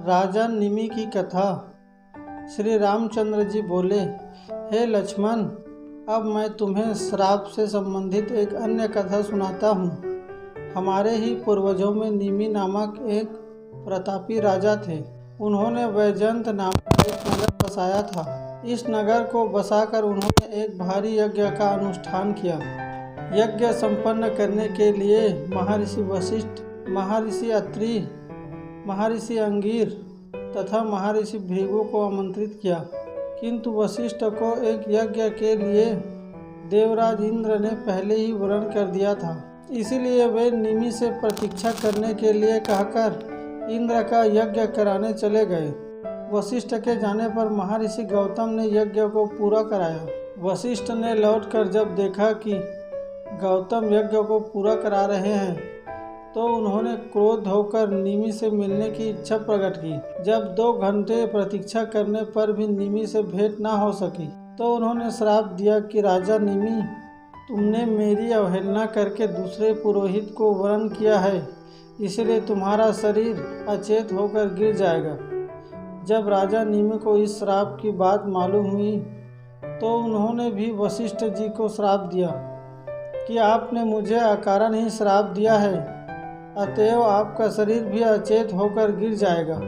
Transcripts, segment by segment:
राजा निमि की कथा। श्री रामचंद्र जी बोले, हे लक्ष्मण, अब मैं तुम्हें श्राप से संबंधित एक अन्य कथा सुनाता हूँ। हमारे ही पूर्वजों में निमि नामक एक प्रतापी राजा थे। उन्होंने वैजयंत नामक एक नगर बसाया था। इस नगर को बसाकर उन्होंने एक भारी यज्ञ का अनुष्ठान किया। यज्ञ संपन्न करने के लिए महर्षि वशिष्ठ, महर्षि अत्रि, महर्षि अंगिर तथा महर्षि भृगु को आमंत्रित किया, किंतु वशिष्ठ को एक यज्ञ के लिए देवराज इंद्र ने पहले ही वर्ण कर दिया था। इसीलिए वे निमि से प्रतीक्षा करने के लिए कहकर इंद्र का यज्ञ कराने चले गए। वशिष्ठ के जाने पर महर्षि गौतम ने यज्ञ को पूरा कराया। वशिष्ठ ने लौटकर जब देखा कि गौतम यज्ञ को पूरा करा रहे हैं तो उन्होंने क्रोध होकर निमि से मिलने की इच्छा प्रकट की। जब 2 घंटे प्रतीक्षा करने पर भी निमि से भेंट न हो सकी तो उन्होंने श्राप दिया कि राजा निमि, तुमने मेरी अवहेलना करके दूसरे पुरोहित को वरण किया है, इसलिए तुम्हारा शरीर अचेत होकर गिर जाएगा। जब राजा निमि को इस श्राप की बात मालूम हुई तो उन्होंने भी वशिष्ठ जी को श्राप दिया कि आपने मुझे अकारण ही श्राप दिया है, अतएव आपका शरीर भी अचेत होकर गिर जाएगा।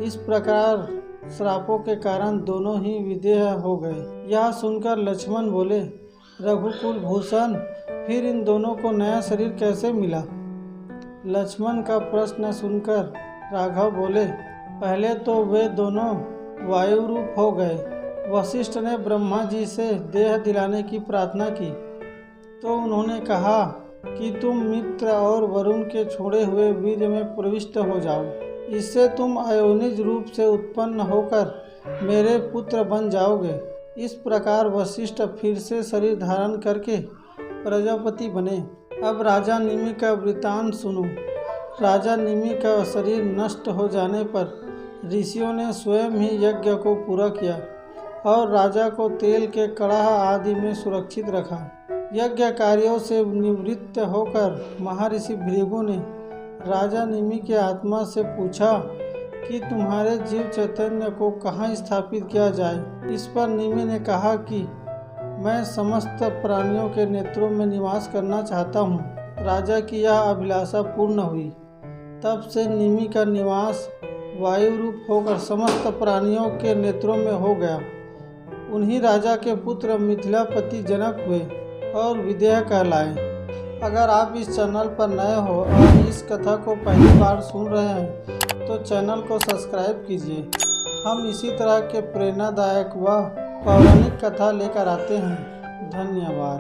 इस प्रकार श्रापों के कारण दोनों ही विदेह हो गए। यह सुनकर लक्ष्मण बोले, रघुकुल भूषण, फिर इन दोनों को नया शरीर कैसे मिला? लक्ष्मण का प्रश्न सुनकर राघव बोले, पहले तो वे दोनों वायु रूप हो गए। वशिष्ठ ने ब्रह्मा जी से देह दिलाने की प्रार्थना की तो उन्होंने कहा कि तुम मित्र और वरुण के छोड़े हुए वीर्य में प्रविष्ट हो जाओ, इससे तुम अयोनिज रूप से उत्पन्न होकर मेरे पुत्र बन जाओगे। इस प्रकार वशिष्ठ फिर से शरीर धारण करके प्रजापति बने। अब राजा निमि का वृतांत सुनो। राजा निमि का शरीर नष्ट हो जाने पर ऋषियों ने स्वयं ही यज्ञ को पूरा किया और राजा को तेल के कड़ाह आदि में सुरक्षित रखा। यज्ञ कार्यों से निवृत्त होकर महर्षि भृगु ने राजा निमि की आत्मा से पूछा कि तुम्हारे जीव चैतन्य को कहाँ स्थापित किया जाए। इस पर निमि ने कहा कि मैं समस्त प्राणियों के नेत्रों में निवास करना चाहता हूँ। राजा की यह अभिलाषा पूर्ण हुई। तब से निमि का निवास वायु रूप होकर समस्त प्राणियों के नेत्रों में हो गया। उन्हीं राजा के पुत्र मिथिलापति जनक हुए और विदेह कहलाए। अगर आप इस चैनल पर नए हो और इस कथा को पहली बार सुन रहे हैं तो चैनल को सब्सक्राइब कीजिए। हम इसी तरह के प्रेरणादायक व पौराणिक कथा लेकर आते हैं। धन्यवाद।